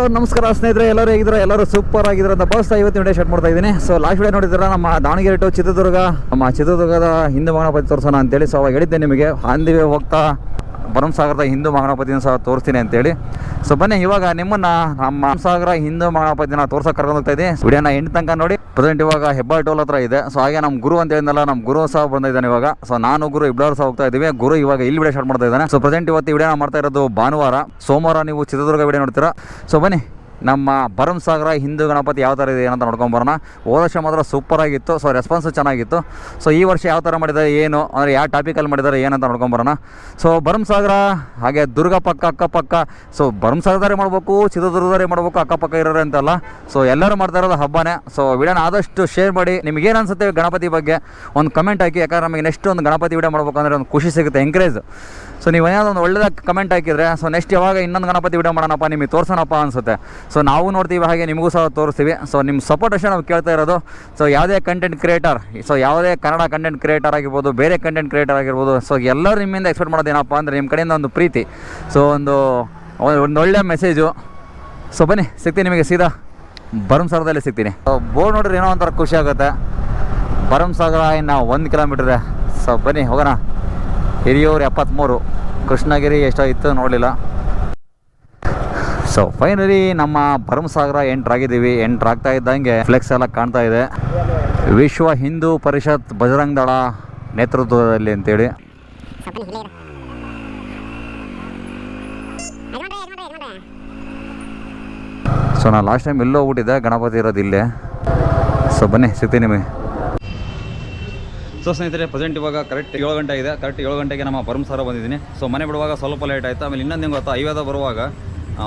Hello ನಮಸ್ಕಾರ ಸ್ನೇಹಿತರೆ, ಎಲ್ಲರೂ ಹೇಗಿದ್ರು? ಎಲ್ಲರೂ ಸೂಪರ್ ಆಗಿದ್ರು ಅಂತ ಭಾವಿಸ್ತಾ ಇವತ್ತು ವಿಡಿಯೋ ಸ್ಟಾರ್ಟ್ ಮಾಡ್ತಾ ಇದ್ದೀನಿ. ಸೊ ಲಾಸ್ಟ್ ವಿಡಿಯೋ ನೋಡಿದ್ರೆ ನಮ್ಮ ದಾವಣಗೆರೆ ಟು ಚಿತ್ರದುರ್ಗ, ನಮ್ಮ ಚಿತ್ರದುರ್ಗದ ಹಿಂದೂ ಮಹಾಗಣಪತಿ ತೋರಿಸೋಣ ಅಂತೇಳಿ. ಸೊ ಅವಾಗ ಹೇಳಿದ್ದೆ ನಿಮಗೆ ಆಂದಿವೆ ಹೋಗ್ತಾ ಭರಮಸಾಗರದ ಹಿಂದೂ ಮಹಾಗಣಪತಿನ ಸಹ ತೋರಿಸ್ತೀನಿ ಅಂತೇಳಿ. ಸೊ ಬನ್ನಿ ಇವಾಗ ನಿಮ್ಮನ್ನ ನಮ್ಮ ಭರಮಸಾಗರ ಹಿಂದೂ ಮಹಾಗಣಪತಿನ ತೋರ್ಸಕ್ಕೆ ಕರ್ಕೊಂಡು ಹೋಗ್ತಾ ಇದ್ದೀನಿ. ವಿಡಿಯೋನ ಎಂಟು ತನಕ ನೋಡಿ. ಪ್ರೆಸೆಂಟ್ ಇವಾಗ ಹೆಬ್ಬಾಳ್ ಟೋಲ್ ಹತ್ರ ಇದೆ. ಸೊ ಹಾಗೆ ನಮ್ಮ ಗುರು ಅಂತ ಹೇಳಿದ್ನಲ್ಲ, ನಮ್ಮ ಗುರು ಸಹ ಬಂದಿದ್ದಾನೆ ಇವಾಗ. ಸೊ ನಾನು ಗುರು ಇಬ್ಬರು ಸಹ ಹೋಗ್ತಾ ಇದ್ದೀವಿ. ಗುರು ಇವಾಗ ಇಲ್ಲಿ ವಿಡಿಯೋ ಸ್ಟಾರ್ಟ್ ಮಾಡ್ತಾ ಇದ್ದಾನೆ. ಸೊ ಪ್ರೆಸೆಂಟ್ ಇವತ್ತು ವಿಡಿಯೋನ ಮಾಡ್ತಾ ಇರೋದು ಭಾನುವಾರ. ಸೋಮವಾರ ನೀವು ಚಿತ್ರದುರ್ಗ ವಿಡಿಯೋ ನೋಡ್ತೀರಾ. ಸೊ ಬನ್ನಿ ನಮ್ಮ ಭರಮಸಾಗರ ಹಿಂದೂ ಗಣಪತಿ ಯಾವ ಥರ ಇದೆ ಏನಂತ ನೋಡ್ಕೊಂಬರೋಣ. ಹೋದ ವರ್ಷ ಮಾತ್ರ ಸೂಪರ್ ಆಗಿತ್ತು. ಸೊ ರೆಸ್ಪಾನ್ಸು ಚೆನ್ನಾಗಿತ್ತು. ಸೊ ಈ ವರ್ಷ ಯಾವ ಥರ ಮಾಡಿದ್ದಾರೆ, ಏನು ಅಂದರೆ ಯಾವ ಟಾಪಿಕಲ್ಲಿ ಮಾಡಿದ್ದಾರೆ ಏನಂತ ನೋಡ್ಕೊಂಬರೋಣ. ಸೊ ಭರಮಸಾಗರ ಹಾಗೆ ದುರ್ಗ ಪಕ್ಕ ಅಕ್ಕಪಕ್ಕ. ಸೊ ಭರಮಸಾಗರದಾರೆ ಮಾಡಬೇಕು, ಚಿತ್ರದುರ್ಗದಾರೆ ಮಾಡಬೇಕು, ಅಕ್ಕಪಕ್ಕ ಇರೋರೆ ಅಂತಲ್ಲ. ಸೊ ಎಲ್ಲರೂ ಮಾಡ್ತಾ ಇರೋದು ಹಬ್ಬನೇ. ಸೊ ವಿಡಿಯೋನ ಆದಷ್ಟು ಶೇರ್ ಮಾಡಿ. ನಿಮಗೇನು ಅನಿಸುತ್ತೆ ಗಣಪತಿ ಬಗ್ಗೆ ಒಂದು ಕಮೆಂಟ್ ಹಾಕಿ. ಯಾಕಂದ್ರೆ ನಮಗೆ ನೆಕ್ಸ್ಟ್ ಒಂದು ಗಣಪತಿ ವಿಡಿಯೋ ಮಾಡಬೇಕು ಅಂದರೆ ಒಂದು ಖುಷಿ ಸಿಗುತ್ತೆ, ಎಂಕರೇಜ್. ಸೊ ನೀವು ಏನಾದ್ರು ಒಂದು ಒಳ್ಳೆದಾಗಿ ಕಮೆಂಟ್ ಹಾಕಿದರೆ ಸೊ ನೆಕ್ಸ್ಟ್ ಯಾವಾಗ ಇನ್ನೊಂದು ಗಣಪತಿ ವಿಡಿಯೋ ಮಾಡೋಣಪ್ಪ, ನಿಮಗೆ ತೋರಿಸೋಣಪ್ಪ ಅನಿಸುತ್ತೆ. ಸೊ ನಾವು ನೋಡ್ತೀವಿ, ಹಾಗೆ ನಿಮಗೂ ಸಹ ತೋರಿಸ್ತೀವಿ. ಸೊ ನಿಮ್ಮ ಸಪೋರ್ಟ್ ಅಷ್ಟೇ ನಾವು ಕೇಳ್ತಾ ಇರೋದು. ಸೊ ಯಾವುದೇ ಕಂಟೆಂಟ್ ಕ್ರಿಯೇಟರ್, ಸೊ ಯಾವುದೇ ಕನ್ನಡ ಕಂಟೆಂಟ್ ಕ್ರಿಯೇಟರ್ ಆಗಿರ್ಬೋದು, ಬೇರೆ ಕಂಟೆಂಟ್ ಕ್ರಿಯೇಟರ್ ಆಗಿರ್ಬೋದು, ಸೊ ಎಲ್ಲರೂ ನಿಮ್ಮಿಂದ ಎಕ್ಸ್ಪೆಕ್ಟ್ ಮಾಡೋದೇನಪ್ಪ ಅಂದರೆ ನಿಮ್ಮ ಕಡೆಯಿಂದ ಒಂದು ಪ್ರೀತಿ, ಸೊ ಒಂದು ಒಳ್ಳೆ ಮೆಸೇಜು. ಸೊ ಬನ್ನಿ ಸಿಗ್ತೀನಿ ನಿಮಗೆ ಸೀದಾ ಭರಮಸಾಗರದಲ್ಲಿ ಸಿಗ್ತೀನಿ. ಬೋರ್ಡ್ ನೋಡ್ರಿ ಏನೋ ಒಂಥರ ಖುಷಿ ಆಗುತ್ತೆ. ಭರಮಸಾಗರ ಇನ್ನು 1 ಕಿಲೋಮೀಟ್ರ್. ಸೊ ಬನ್ನಿ ಹೋಗೋಣ. ಹಿರಿಯೂರು 73, ಕೃಷ್ಣಗಿರಿ ಎಷ್ಟೋ ಇತ್ತು ನೋಡಲಿಲ್ಲ. ಸೊ ಫೈನಲಿ ನಮ್ಮ ಭರಮಸಾಗರ ಎಂಟ್ರಾಗಿದ್ದೀವಿ. ಎಂಟ್ರಾಗ್ತಾ ಇದ್ದಂಗೆ ಫ್ಲೆಕ್ಸ್ ಎಲ್ಲ ಕಾಣ್ತಾ ಇದೆ, ವಿಶ್ವ ಹಿಂದೂ ಪರಿಷತ್ ಬಜರಂಗ್ ದಳ ನೇತೃತ್ವದಲ್ಲಿ ಅಂತೇಳಿ. ಸೊ ನಾನು ಲಾಸ್ಟ್ ಟೈಮ್ ಎಲ್ಲೋ ಹೋಗ್ಬಿಟ್ಟಿದ್ದೆ, ಗಣಪತಿ ಇರೋದು ಇಲ್ಲೇ. ಸೊ ಬನ್ನಿ ಸಿಗ್ತೀನಿ ನಿಮಗೆ. ಸೊ ಸ್ನೇಹಿತರೆ, ಪ್ರೆಸೆಂಟ್ ಇವಾಗ ಕರೆಕ್ಟ್ 7 ಗಂಟೆ ಇದೆ. ಕರೆಕ್ಟ್ 7 ಗಂಟೆಗೆ ನಮ್ಮ ಭರಮಸಾಗರ ಬಂದಿದ್ದೀನಿ. ಸೊ ಮನೆ ಬಿಡುವಾಗ ಸ್ವಲ್ಪ ಲೇಟ್ ಆಯಿತು. ಆಮೇಲೆ ಇನ್ನೊಂದು ಹೆಂಗೆ ಗೊತ್ತಾ, ಹೈವೇದ ಬರುವಾಗ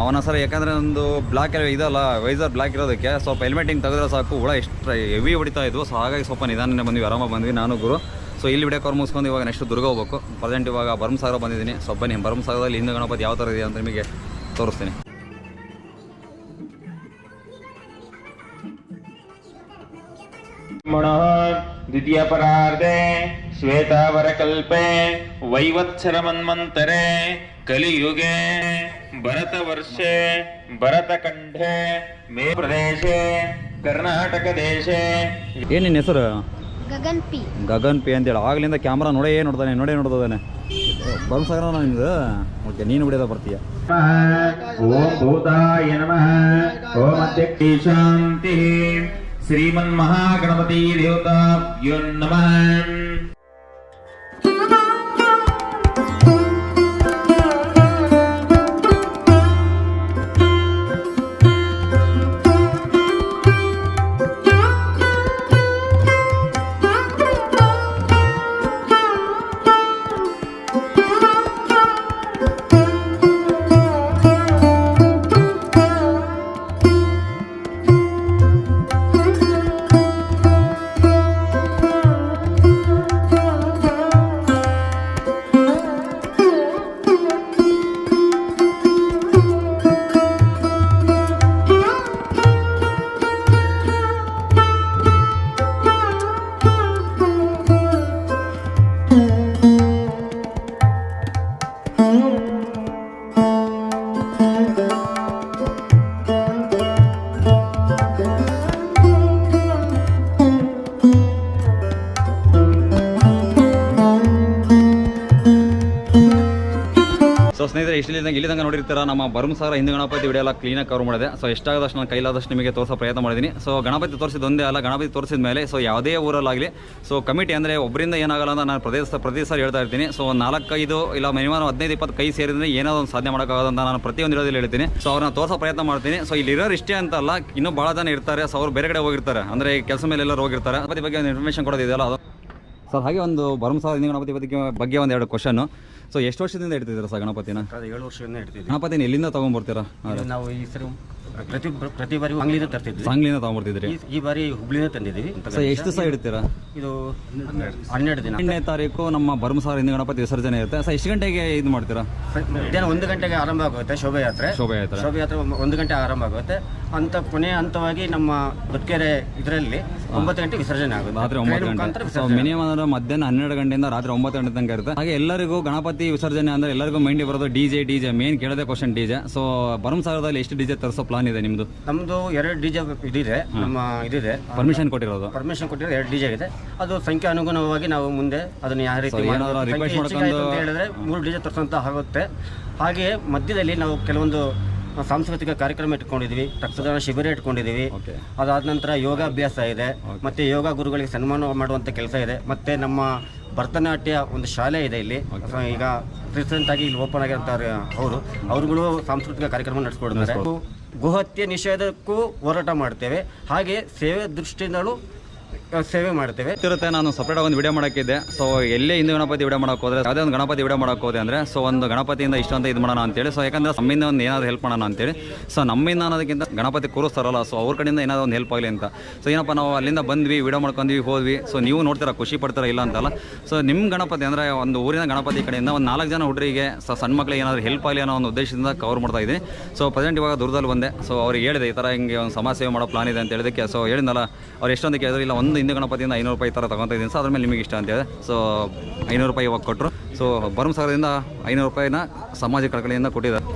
ಒಂದೊಂದ್ಸಲ ಯಾಕಂದರೆ ಒಂದು ಬ್ಲಾಕ್ ಇದಲ್ಲ, ವೈಸರ್ ಬ್ಲಾಕ್ ಇರೋದಕ್ಕೆ ಸ್ವಲ್ಪ ಹೆಲ್ಮೆಟಿಂಗ್ ತೆಗೆದ್ರೆ ಸಾಕು, ಹುಳ ಎಷ್ಟು ಹೆವಿ ಹೊಡಿತಾ ಇದ್ವು. ಸೊ ಹಾಗಾಗಿ ಸ್ವಲ್ಪ ನಿಧಾನನೇ ಬಂದ್ವಿ, ಆರಾಮಾಗಿ ಬಂದ್ವಿ ನಾನು ಗುರು. ಸೊ ಇಲ್ಲಿ ವಿಡಿಯೋ ಕವರ್ ಮುಗಿಸ್ಕೊಂಡು ಇವಾಗ ನೆಕ್ಸ್ಟ್ ದುರ್ಗ ಹೋಗ್ಬೇಕು. ಪ್ರೆಸೆಂಟ್ ಇವಾಗ ಭರಮಸಾಗರ ಬಂದಿದ್ದೀನಿ. ಸೊ ಬನ್ನಿ ಭರಮಸಾಗರದಲ್ಲಿ ಹಿಂದೂ ಗಣಪತಿ ಯಾವ ಥರ ಇದೆ ಅಂತ ನಿಮಗೆ ತೋರಿಸ್ತೀನಿ. ದ್ವಿತೀಯ ಪರಾರ್ಧೆ ಶ್ವೇತಾವರಕಲ್ಪೆ ವೈವತ್ಸರಮನ್ವಂತರೆ ಕಲಿಯುಗೆ ಭರತವರ್ಷೆ ಭರತಖಂಡೇ ಮೇ ಪ್ರದೇಶೆ ಕರ್ನಾಟಕ ದೇಶೆ. ಏನಿನ್ನ ಹೆಸರು? ಗಗನ್ ಪಿ ಅಂತೇಳಿ ಆಗ್ಲಿಂದ ಕ್ಯಾಮ್ರಾ ನೋಡೇ ನೋಡ್ದಾನೆ. ಭರಮಸಾಗರ ನಿಮ್ದು ಓಕೆ, ನೀನು ಬಿಡೋದ ಬರ್ತೀಯ. ಓಂ ಭೂತಾಯ ನಮಃ. ಓಂ ಅಧ್ಯಕ್ಷಿ ಶಾಂತಿ. ಶ್ರೀಮನ್ ಮಹಾಗಣಪತಿ ದೇವತಾಭ್ಯೋ ನಮಃ. ಸೊ ಸ್ನೇಹಿತರೆ, ಇಲ್ಲಿ ತನಕ ನೋಡಿರ್ತೀರ ನಮ್ಮ ಭರಮಸಾಗರ ಹಿಂದೂ ಗಣಪತಿ ವಿಡಿಯೋ ಎಲ್ಲ ಕ್ಲೀನಾಗಿ ಕವರ್ ಮಾಡಿದೆ. ಸೊ ಎಷ್ಟಾಗದಷ್ಟು ನಾನು ಕೈಲಾದಷ್ಟು ನಿಮಗೆ ತೋರಿಸೋ ಪ್ರಯತ್ನ ಮಾಡಿದ್ದೀನಿ. ಸೊ ಗಣಪತಿ ತೋರಿಸಿದೊಂದೇ ಅಲ್ಲ, ಗಣಪತಿ ತೋರಿಸಿದ ಮೇಲೆ ಸೊ ಯಾವುದೇ ಊರಲ್ಲಾಗಲಿ ಸೊ ಕಮಿಟಿ ಅಂದರೆ ಒಬ್ಬರಿಂದ ಏನಾಗಲ್ಲ ಅಂತ ನಾನು ಪ್ರತಿ ಸಾರಿ ಹೇಳ್ತಾ ಇರ್ತೀನಿ. ಸೊ 4-5 ಇಲ್ಲ ಮಿನಿಮಮ್ 15-20 ಕೈ ಸೇರಿದ್ರೆ ಏನಾದ್ರು ಒಂದು ಸಾಧನೆ ಮಾಡೋಕ್ಕಾಗೋದಂತ ನಾನು ಪ್ರತಿಯೊಂದು ಇರೋದಲ್ಲಿ ಹೇಳ್ತೀನಿ. ಸೊ ಅವ್ರನ್ನ ತೋರಿಸೋ ಪ್ರಯತ್ನ ಮಾಡ್ತೀನಿ. ಸೊ ಇಲ್ಲಿರೋರು ಇಷ್ಟೇ ಅಂತ ಅಲ್ಲ, ಇನ್ನೂ ಭಾಳ ಜನ ಇರ್ತಾರೆ. ಸೊ ಅವ್ರು ಬೇರೆ ಕಡೆ ಹೋಗಿರ್ತಾರೆ, ಅಂದರೆ ಕೆಲಸ ಮೇಲೆ ಎಲ್ಲರೂ ಹೋಗಿರ್ತಾರೆ. ಗಣಪತಿ ಬಗ್ಗೆ ಒಂದು ಇನ್ಫಾರ್ಮೇಷನ್ ಕೊಡೋದಿದೆಯಲ್ಲ ಅದು. ಸರ್ ಹಾಗೆ ಒಂದು ಭರಮಸಾಗರ ಹಿಂದೂ ಗಣಪತಿ ಬಗ್ಗೆ ಒಂದು 2 ಕ್ವಶನ್ನು. ಸೊ ಎಷ್ಟು ವರ್ಷದಿಂದ ಇಡ್ತಿದ್ದೀರಾ ಸರ್ ಗಣಪತಿನ? 7 ವರ್ಷದಿಂದ ಇಡ್ತಿದ್ದೀವಿ. ಗಣಪತಿನ ಎಲ್ಲಿಂದ ತೊಗೊಂಡ್ಬರ್ತೀರಾ? ನಾವು ಈ ಸರಿ ಪ್ರತಿ ಬಾರಿ ಸಾಂಗ್ಲಿಂದ ತರ್ತಿದ್ವಿ. ಸಾಂಗ್ಲಿಂದ ತೊಗೊಂಡ್ಬರ್ತಿದ್ರಿ? ಈ ಬಾರಿ ಹುಬ್ಳಿನ ತಂದಿದ್ದೀವಿ. ಸೊ ಎಷ್ಟು ದಿವಸ ಇಡ್ತೀರಾ? ಇದು 12 ದಿನ. 8ನೇ ತಾರೀಕು ನಮ್ಮ ಭರಮಸಾಗರ ಹಿಂದೂ ಗಣಪತಿ ವಿಸರ್ಜನೆ ಇರುತ್ತೆ. ಸೊ ಎಷ್ಟು ಗಂಟೆಗೆ ಇದು ಮಾಡ್ತೀರಾ? ಮಧ್ಯಾಹ್ನ 1 ಗಂಟೆಗೆ ಆರಂಭ ಆಗುತ್ತೆ ಶೋಭಾಯಾತ್ರೆ. 1 ಗಂಟೆ ಆರಂಭ ಆಗುತ್ತೆ. ಅಂತ ಕೊನೆಯ ಹಂತವಾಗಿ ನಮ್ಮ ಬದುಕೆರೆ ಇದರಲ್ಲಿ 9 ಗಂಟೆ ವಿಸರ್ಜನೆ ಆಗುತ್ತೆ. ರಾತ್ರಿ 9 ಗಂಟೆ. ಸೊ ಮಿನಿಮಮ್ ಅಂದ್ರೆ ಮಧ್ಯಾಹ್ನ 12 ಗಂಟೆಯಿಂದ ರಾತ್ರಿ 9 ಗಂಟೆ ತನಕ ಇರುತ್ತೆ. ಹಾಗೆ ಎಲ್ಲರಿಗೂ ಗಣಪತಿ ವಿಸರ್ಜನೆ ಅಂದ್ರೆ ಎಲ್ಲರಿಗೂ ಮೈಂಡ್ ಬರೋದು ಡಿಜೆ. ಮೇನ್ ಕೇಳೋದೇ ಕ್ವಶನ್ ಡಿಜೆ. ಸೊ ಭರಮಸಾಗರದಲ್ಲಿ ಎಷ್ಟು ಡಿಜೆ ತರಿಸೋ ಪ್ಲಾನ್ ಪ್ಲಾನ್ ಇದೆ ನಿಮ್ಮದು? ನಮ್ಮದು 2 DJ ಇದಿದೆ, ನಮ್ಮ ಇದಿದೆ, ಪರ್ಮಿಷನ್ ಕೊಟ್ಟಿರೋದು. ಪರ್ಮಿಷನ್ ಕೊಟ್ಟಿರೋ 2 DJ ಇದೆ. ಅದು ಸಂಖ್ಯೆ ಅನುಗುಣವಾಗಿ ನಾವು ಮುಂದೆ ಅದನ್ನು ಯಾವ ರೀತಿ ಹೇಳಿದ್ರೆ 3 DJ ತರಿಸೋಂತ ಆಗುತ್ತೆ. ಹಾಗೆಯೇ ಮಧ್ಯದಲ್ಲಿ ನಾವು ಕೆಲವೊಂದು ಸಾಂಸ್ಕೃತಿಕ ಕಾರ್ಯಕ್ರಮ ಇಟ್ಕೊಂಡಿದ್ದೀವಿ, ರಕ್ತದಾನ ಶಿಬಿರ ಇಟ್ಕೊಂಡಿದ್ದೀವಿ. ಅದಾದ ನಂತರ ಯೋಗಾಭ್ಯಾಸ ಇದೆ, ಮತ್ತು ಯೋಗ ಗುರುಗಳಿಗೆ ಸನ್ಮಾನ ಮಾಡುವಂಥ ಕೆಲಸ ಇದೆ. ಮತ್ತು ನಮ್ಮ ಭರತನಾಟ್ಯ ಒಂದು ಶಾಲೆ ಇದೆ ಇಲ್ಲಿ, ಈಗ ರೀಸೆಂಟಾಗಿ ಇಲ್ಲಿ ಓಪನ್ ಆಗಿರೋಂಥ ಅವರುಗಳು ಸಾಂಸ್ಕೃತಿಕ ಕಾರ್ಯಕ್ರಮ ನಡೆಸ್ಕೊಡ್ತಾರೆ. ಗೋಹತ್ಯೆ ನಿಷೇಧಕ್ಕೂ ಹೋರಾಟ ಮಾಡ್ತೇವೆ, ಹಾಗೆ ಸೇವೆ ದೃಷ್ಟಿಯಿಂದಲೂ ಸೇವೆ ಮಾಡ್ತೇವೆ. ಇರುತ್ತೆ. ನಾನು ಸಪ್ರೇಟ್ ಒಂದು ವಿಡಿಯೋ ಮಾಡೋಕ್ಕಿದ್ದೆ. ಸೊ ಎಲ್ಲೇ ಹಿಂದೂ ಗಣಪತಿ ವಿಡಿಯೋ ಮಾಡೋಕೆ ಹೋದರೆ, ಯಾವುದೇ ಒಂದು ಗಣಪತಿ ವಿಡಿಯೋ ಮಾಡೋಕೆ ಹೋದೆ ಅಂದರೆ ಸೊ ಒಂದು ಗಣಪತಿಯಿಂದ ಇಷ್ಟು ಅಂತ ಇದು ಮಾಡೋಣ ಅಂತೇಳಿ. ಸೊ ಯಾಕಂದರೆ ನಮ್ಮಿಂದ ಒಂದು ಏನಾದರೂ ಹೆಲ್ಪ್ ಮಾಡೋಣ ಅಂತೇಳಿ. ಸೊ ನಮ್ಮಿಂದ ಅನ್ನೋದಕ್ಕಿಂತ ಗಣಪತಿ ಕೂರಿಸ್ತಾರಲ್ಲ, ಸೊ ಅವ್ರ ಕಡೆಯಿಂದ ಏನಾದರೂ ಒಂದು ಹೆಲ್ಪ್ ಆಗಲಿ ಅಂತ. ಸೊ ಏನಪ್ಪ, ನಾವು ಅಲ್ಲಿಂದ ಬಂದ್ವಿ, ವಿಡಿಯೋ ಮಾಡ್ಕೊಂಡ್ವಿ, ಹೋದ್ವಿ. ಸೊ ನೀವು ನೋಡ್ತೀರಾ, ಖುಷಿ ಪಡ್ತೀರಾ, ಇಲ್ಲ ಅಂತಲ್ಲ. ಸೊ ನಿಮ್ಮ ಗಣಪತಿ ಅಂದರೆ ಒಂದು ಊರಿನ ಗಣಪತಿ ಕಡೆಯಿಂದ ಒಂದು 4 ಜನ ಹುಡುಗರಿಗೆ ಸಣ್ಣ ಮಕ್ಕಳಿಗೆ ಏನಾದರೂ ಹೆಲ್ಪ್ ಆಗಲಿ ಅನ್ನೋ ಒಂದು ಉದ್ದೇಶದಿಂದ ಕವರ್ ಮಾಡ್ತಾ ಇದ್ದೀನಿ. ಸೊ ಪ್ರೆಸೆಂಟ್ ಇವಾಗ ದೂರದಲ್ಲಿ ಬಂದೆ. ಸೊ ಅವ್ರಿಗೆ ಹೇಳಿದೆ ಈ ಥರ ಹಿಂಗೆ ಒಂದು ಸಮಾಜ ಸೇವೆ ಮಾಡೋ ಪ್ಲಾನ್ ಇದೆ ಅಂತ ಹೇಳಿದಕ್ಕೆ. ಸೊ ಹೇಳಿದ್ನಲ್ಲ, ಅವ್ರು ಎಷ್ಟೊಂದು ಕೇಳಿದ್ರು, ಇಲ್ಲ ಒಂದು ಹಿಂದೂ ಗಣಪತಿಯಿಂದ 500 ರೂಪಾಯಿ ಥರ ತೊಗೊತಾ ಇದ್ದೀನಿ. ಸೊ ಅದ್ರ ಮೇಲೆ ನಿಮಗೆ ಇಷ್ಟ ಅಂತೇಳಿ ಸೊ 500 ರೂಪಾಯಿ ಇವಾಗ ಕೊಟ್ಟರು. ಸೊ ಭರಮಸಾಗರದಿಂದ 500 ರೂಪಾಯಿನ ಸಮಾಜ ಕಳಕಳಿಯಿಂದ ಕೊಟ್ಟಿದ್ದಾರೆ.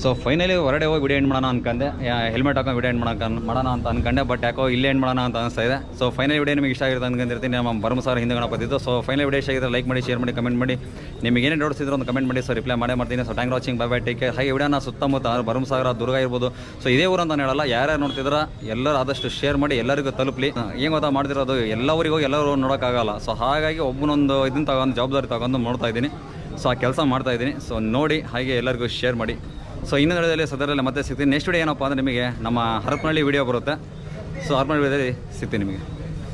ಸೊ ಫೈನಲಿ ಹೊರಡೆ ಹೋಗಿ ವಿಡಿಯೋ ಎಂಡ್ ಮಾಡೋಣ ಅನ್ಕೊಂಡೆ, ಹೆಲ್ಮೆಟ್ ಹಾಕೊಂಡು ವಿಡಿಯೋ ಎಂಡ್ ಮಾಡೋಣ ಅಂತ ಅನ್ಕೊಂಡೆ. ಬಟ್ ಯಾಕೋ ಇಲ್ಲೇ ಎಂಡ್ ಮಾಡೋಣ ಅಂತ ಅನಿಸ್ತಾ ಇದೆ. ಸೊ ಫೈನಲ್ ವಿಡಿಯೋ ನಿಮಗೆ ಇಷ್ಟ ಆಗಿರುತ್ತೆ ಅನ್ಕೊಂಡಿರ್ತೀನಿ. ನಮ್ಮ ಭರಮಸಾಗರ ಹಿಂದೂ ಗಣಪತಿದ್ದು. ಸೊ ಫೈನಲ್ ವಿಡಿಯೋ ಇಷ್ಟ ಆಗಿದ್ರೆ ಲೈಕ್ ಮಾಡಿ, ಶೇರ್ ಮಾಡಿ, ಕಮೆಂಟ್ ಮಾಡಿ. ನಿಮಗೆ ಏನೇ ಡೌಟ್ಸ್ ಇದ್ರು ಒಂದು ಕಮೆಂಟ್ ಮಾಡಿ. ಸೊ ರಿಪ್ಲೈ ಮಾಡ್ತೀನಿ. So thank watching, bye bye, take care. ಹಾಗೆ ವಿಡಿಯೋನ ಸುತ್ತಮುತ್ತ ಭರಮಸಾಗರ, ದುರ್ಗ ಇರ್ಬೋದು, ಸೊ ಇದೇ ಊರು ಅಂತ ಹೇಳಲ್ಲ, ಯಾರ್ಯಾರು ನೋಡ್ತಿದ್ರೆ ಎಲ್ಲರೂ ಆದಷ್ಟು ಶೇರ್ ಮಾಡಿ, ಎಲ್ಲರಿಗೂ ತಲುಪಲಿ. ಏನು ಗೊತ್ತಾ ಮಾಡ್ತಿರೋದು, ಎಲ್ಲ ಊರಿಗೂ ಎಲ್ಲರೂ ನೋಡೋಕ್ಕಾಗಲ್ಲ. ಸೊ ಹಾಗಾಗಿ ಒಬ್ಬನೊಂದು ಇದನ್ನು ತಗೊಂಡು ಜವಾಬ್ದಾರಿ ತಗೊಂಡು ನೋಡ್ತಾ ಇದ್ದೀನಿ. ಸೊ ಆ ಕೆಲಸ ಮಾಡ್ತಾ ಇದ್ದೀನಿ. ಸೊ ನೋಡಿ, ಹಾಗೆ ಎಲ್ಲರಿಗೂ ಶೇರ್ ಮಾಡಿ. ಸೊ ಇನ್ನೊಂದು ವಿಡಿಯೋದಲ್ಲಿ ಸದರಲ್ಲಿ ಮತ್ತೆ ಸಿಗ್ತೀನಿ. ನೆಕ್ಸ್ಟ್ ವಿಡಿಯೋ ಏನಪ್ಪ ಅಂದರೆ ನಿಮಗೆ ನಮ್ಮ ಹರಪನಹಳ್ಳಿ ವಿಡಿಯೋ ಬರುತ್ತೆ. ಸೊ ಹರಪನಹಳ್ಳಿ ವಿಡಿಯೋದಲ್ಲಿ ಸಿಗ್ತೀನಿ ನಿಮಗೆ.